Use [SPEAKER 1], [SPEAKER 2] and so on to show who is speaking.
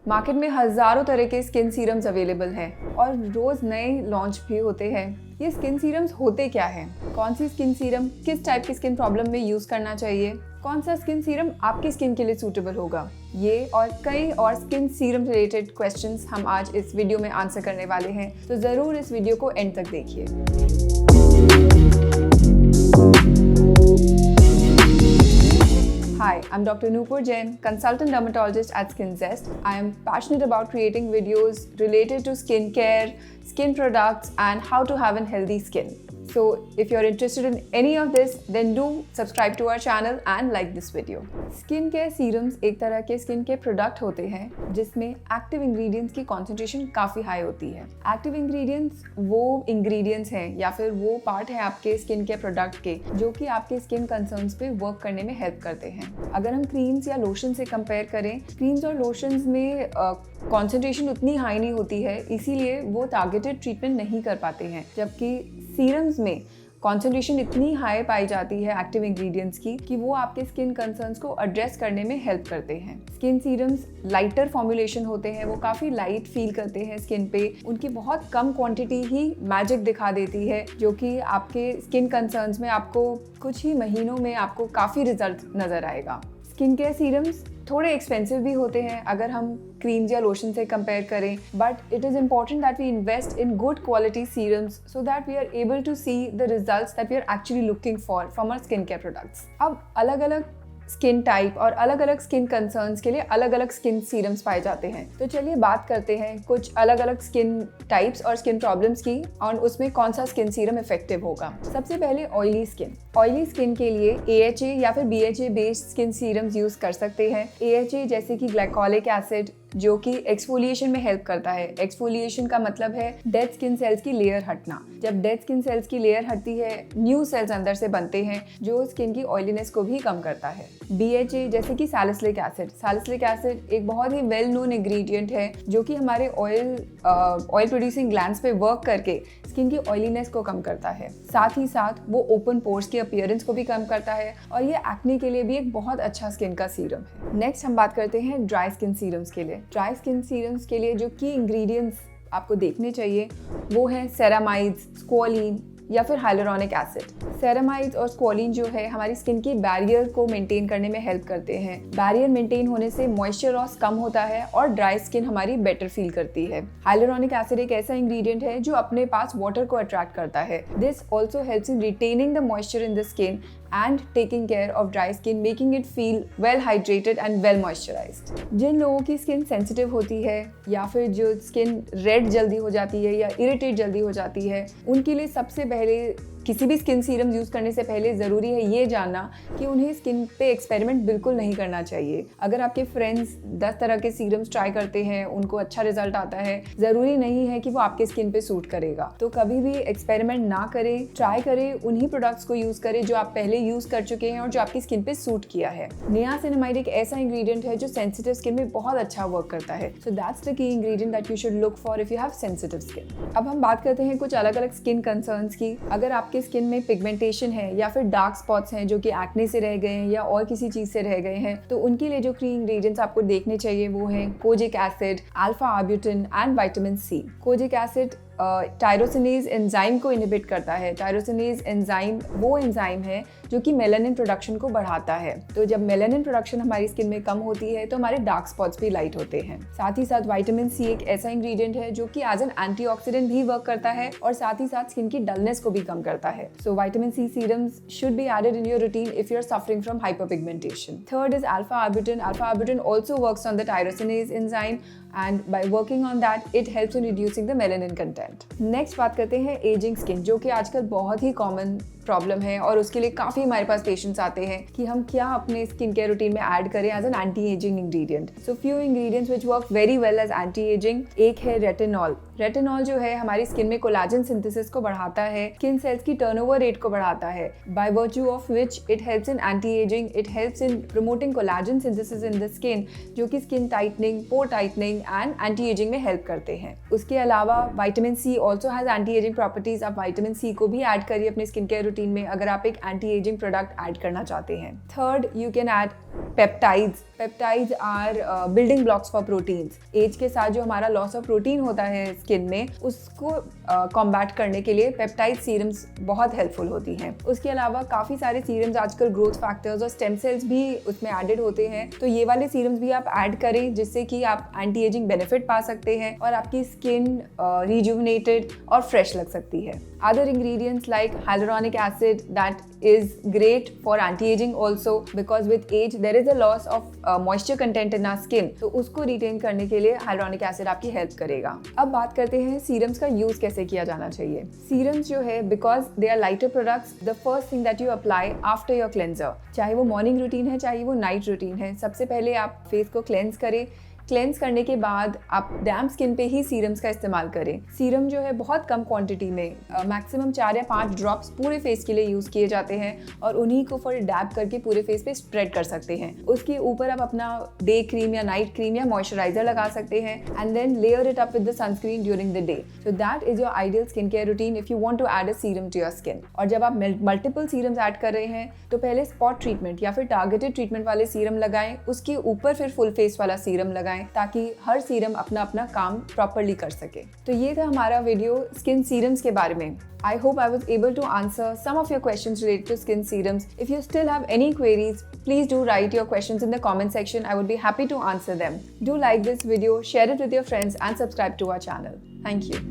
[SPEAKER 1] Market में हज़ारों तरह के स्किन सीरम्स अवेलेबल हैं और रोज़ नए लॉन्च भी होते हैं। ये स्किन सीरम्स होते क्या हैं? कौन सी स्किन सीरम किस टाइप की स्किन प्रॉब्लम में यूज़ करना चाहिए? कौन सा स्किन सीरम आपकी स्किन के लिए सूटेबल होगा? ये और कई और स्किन सीरम रिलेटेड क्वेश्चंस हम आज इस वीडियो में आंसर करने वाले हैं, तो ज़रूर इस वीडियो को एंड तक देखिए। Hi, I'm Dr. Nupur Jain, consultant dermatologist at SkinZest. I am passionate about creating videos related to skincare, skin products, and how to have a healthy skin. So, if you're interested in any of this, then do subscribe to our channel and like this video. Skin care serums एक तरह के skin के product होते हैं जिसमें active ingredients की concentration काफ़ी high होती है। एक्टिव इंग्रेडिएंट्स वो इंग्रेडिएंट्स हैं या फिर वो पार्ट है आपके स्किन के प्रोडक्ट के जो कि आपके स्किन कंसर्न्स पे वर्क करने में हेल्प करते हैं। अगर हम क्रीम्स या लोशन से कंपेयर करें, क्रीम्स और लोशंस में कॉन्सेंट्रेशन उतनी हाई नहीं होती है, इसीलिए वो टारगेटेड ट्रीटमेंट नहीं कर पाते हैं, जबकि सीरम्स में कॉन्सेंट्रेशन इतनी हाई पाई जाती है एक्टिव इंग्रेडिएंट्स की कि वो आपके स्किन कंसर्न्स को एड्रेस करने में हेल्प करते हैं। स्किन सीरम्स लाइटर फॉर्मुलेशन होते हैं, वो काफ़ी लाइट फील करते हैं स्किन पे, उनकी बहुत कम क्वांटिटी ही मैजिक दिखा देती है जो कि आपके स्किन कंसर्न्स में आपको कुछ ही महीनों में आपको काफ़ी रिजल्ट नज़र आएगा। स्किन केयर सीरम्स थोड़े एक्सपेंसिव भी होते हैं अगर हम क्रीम्स या लोशन से कंपेयर करें, but it is important that we invest in good quality serums so that we are able to see the results that we are actually looking for from our skin care products. अब अलग अलग skin type और अलग अलग skin concerns के लिए अलग अलग स्किन सीरम्स पाए जाते हैं। तो चलिए बात करते हैं कुछ अलग अलग स्किन टाइप्स और स्किन प्रॉब्लम्स की और उसमें कौन सा स्किन सीरम इफेक्टिव होगा। सबसे पहले ऑयली स्किन। ऑयली स्किन के लिए AHA या फिर BHA based skin serums use कर सकते हैं। AHA जैसे कि ग्लाइकोलिक एसिड जो कि एक्सफोलिएशन में हेल्प करता है। एक्सफोलिएशन का मतलब है डेड स्किन सेल्स की लेयर हटना। जब डेड स्किन सेल्स की लेयर हटती है, न्यू सेल्स अंदर से बनते हैं जो स्किन की ऑयलीनेस को भी कम करता है। BHA जैसे कि सैलिसिलिक एसिड। सैलिसिलिक एसिड एक बहुत ही वेल नोन इंग्रेडिएंट है जो कि हमारे ऑयल प्रोड्यूसिंग ग्लैंड्स पे वर्क करके स्किन की ऑयलीनेस को कम करता है। साथ ही साथ वो ओपन पोर्स की अपीयरेंस को भी कम करता है और ये एक्ने के लिए भी एक बहुत अच्छा स्किन का सीरम है। नेक्स्ट हम बात करते हैं ड्राई स्किन सीरम्स के लिए। ड्राई स्किन सीरम्स के लिए जो की इंग्रेडिएंट्स आपको देखने चाहिए वो है सेरामाइड्स, स्क्वालिन या फिर हाइलुरोनिक एसिड। सेरामाइड्स और स्क्वालिन जो है हमारी स्किन की बैरियर को मेंटेन करने में हेल्प करते हैं। बैरियर मेंटेन होने से मॉइस्चर लॉस कम होता है और ड्राई स्किन हमारी बेटर फील करती है। हाइलुरोनिक एसिड एक ऐसा इंग्रेडिएंट है जो अपने पास वाटर को अट्रैक्ट करता है। This also helps in retaining the moisture in the skin and taking care of dry skin, making it feel well hydrated and well moisturized. जिन लोगों की स्किन सेंसिटिव होती है या फिर जो स्किन रेड जल्दी हो जाती है या इरिटेट जल्दी हो जाती है, उनके लिए सबसे पहले किसी भी स्किन सीरम यूज़ करने से पहले ज़रूरी है ये जानना कि उन्हें स्किन पे एक्सपेरिमेंट बिल्कुल नहीं करना चाहिए। अगर आपके फ्रेंड्स 10 तरह के सीरम्स ट्राई करते हैं, उनको अच्छा रिजल्ट आता है, ज़रूरी नहीं है कि वो आपके स्किन पे सूट करेगा। तो कभी भी एक्सपेरिमेंट ना करें, ट्राई करें, उन्हीं प्रोडक्ट्स को यूज़ करें जो आप पहले यूज़ कर चुके हैं और जो आपकी स्किन पे सूट किया है। नियासिनामाइड एक ऐसा इंग्रेडिएंट है जो सेंसिटिव स्किन में बहुत अच्छा वर्क करता है। So that's the key ingredient that you should look for if you have sensitive skin. अब हम बात करते हैं कुछ अलग अलग स्किन कंसर्न्स की। अगर आपके स्किन में पिगमेंटेशन है या फिर डार्क स्पॉट्स हैं जो कि एक्ने से रह गए हैं या और किसी चीज से रह गए हैं, तो उनके लिए जो की इंग्रेडिएंट्स आपको देखने चाहिए वो है kojic acid, alpha arbutin and vitamin C। Kojic acid tyrosinase enzyme को इनहिबिट करता है। टायरोसिनेज एंजाइम वो एंजाइम है जो कि मेलानिन प्रोडक्शन को बढ़ाता है। तो जब मेलानिन प्रोडक्शन हमारी स्किन में कम होती है तो हमारे डार्क स्पॉट्स भी लाइट होते हैं। साथ ही साथ विटामिन C एक ऐसा इंग्रेडिएंट है जो कि एज एन एंटीऑक्सीडेंट भी वर्क करता है और साथ ही साथ स्किन की डलनेस को भी कम करता है। So vitamin C serums should be added in your routine if you are suffering from hyperpigmentation. Third is alpha arbutin. Alpha arbutin also works on the tyrosinase enzyme and by working on that it helps in reducing the melanin content. Next बात करते हैं ageing skin, जो कि आजकल बहुत ही common problem है और उसके लिए काफ़ी हमारे पास पेशेंट्स आते हैं कि हम क्या अपने स्किन केयर रूटीन में ऐड करें as an anti ageing ingredient. So few ingredients which work very well as anti ageing. एक है रेटिनॉल। रेटिनॉल जो है हमारी स्किन में कोलाजन सिंथेसिस को बढ़ाता है, स्किन सेल्स की टर्नओवर रेट को बढ़ाता है, by virtue of which it helps in anti ageing. It helps in promoting collagen synthesis in the skin जो कि skin tightening, pour tightening and anti ageing में हेल्प करते हैं। उसके अलावा vitamin C also has anti ageing properties. आप vitamin C को भी ऐड करिए अपने स्किन केयर रूटीन में अगर आप एक एंटी एजिंग प्रोडक्ट ऐड करना चाहते हैं। Third, you can add peptides. Peptides are building blocks for proteins. Age के साथ जो हमारा लॉस ऑफ प्रोटीन होता है स्किन में, उसको कॉम्बैट करने के लिए पेप्टाइड सीरम्स बहुत हेल्पफुल होती हैं। उसके अलावा काफ़ी सारे सीरम्स आजकल ग्रोथ फैक्टर्स और स्टेम सेल्स भी उसमें एडेड होते हैं, तो ये वाले सीरम्स भी आप ऐड करें जिससे कि आप एंटी एजिंग बेनिफिट पा सकते हैं और आपकी स्किन रिजुविनेटेड और फ्रेश लग सकती है। Other ingredients like hyaluronic acid that is great for anti-aging also because with age there is a loss of moisture content in our skin, तो उसको रिटेन करने के लिए hyaluronic acid आपकी हेल्प करेगा। अब बात करते हैं सीरम्स का यूज कैसे किया जाना चाहिए। सीरम्स जो है because they are lighter products, the first thing that you apply after your cleanser, चाहे वो मॉर्निंग रूटीन है चाहे वो नाइट रूटीन है, सबसे पहले आप फेस को क्लेंस करें। क्लेंस करने के बाद आप डैम्प स्किन पे ही सीरम्स का इस्तेमाल करें। सीरम जो है बहुत कम क्वांटिटी में, मैक्सिमम 4 या 5 ड्रॉप्स पूरे फेस के लिए यूज़ किए जाते हैं और उन्हीं को फिर डैब करके पूरे फेस पे स्प्रेड कर सकते हैं। उसके ऊपर आप अपना डे क्रीम या नाइट क्रीम या मॉइस्चराइजर लगा सकते हैं and then layer it up with the sunscreen during the day. So that is your ideal skin care routine if you want to add a serum to your skin. और जब आप multiple serums add कर रहे हैं तो पहले spot treatment या फिर टारगेटेड ट्रीटमेंट वाले सीरम लगाएं, उसके ऊपर फिर फुल फेस वाला सीरम लगाएं ताकि हर सीरम अपना अपना काम प्रॉपरली कर सके। तो ये था हमारा वीडियो स्किन सीरम्स के बारे में। I hope I was able to answer some of your questions related to skin serums. If you still have any queries, please do write your questions in the comment section. I would be happy to answer them. Do like this video, share it with your friends and subscribe to our channel. Thank you.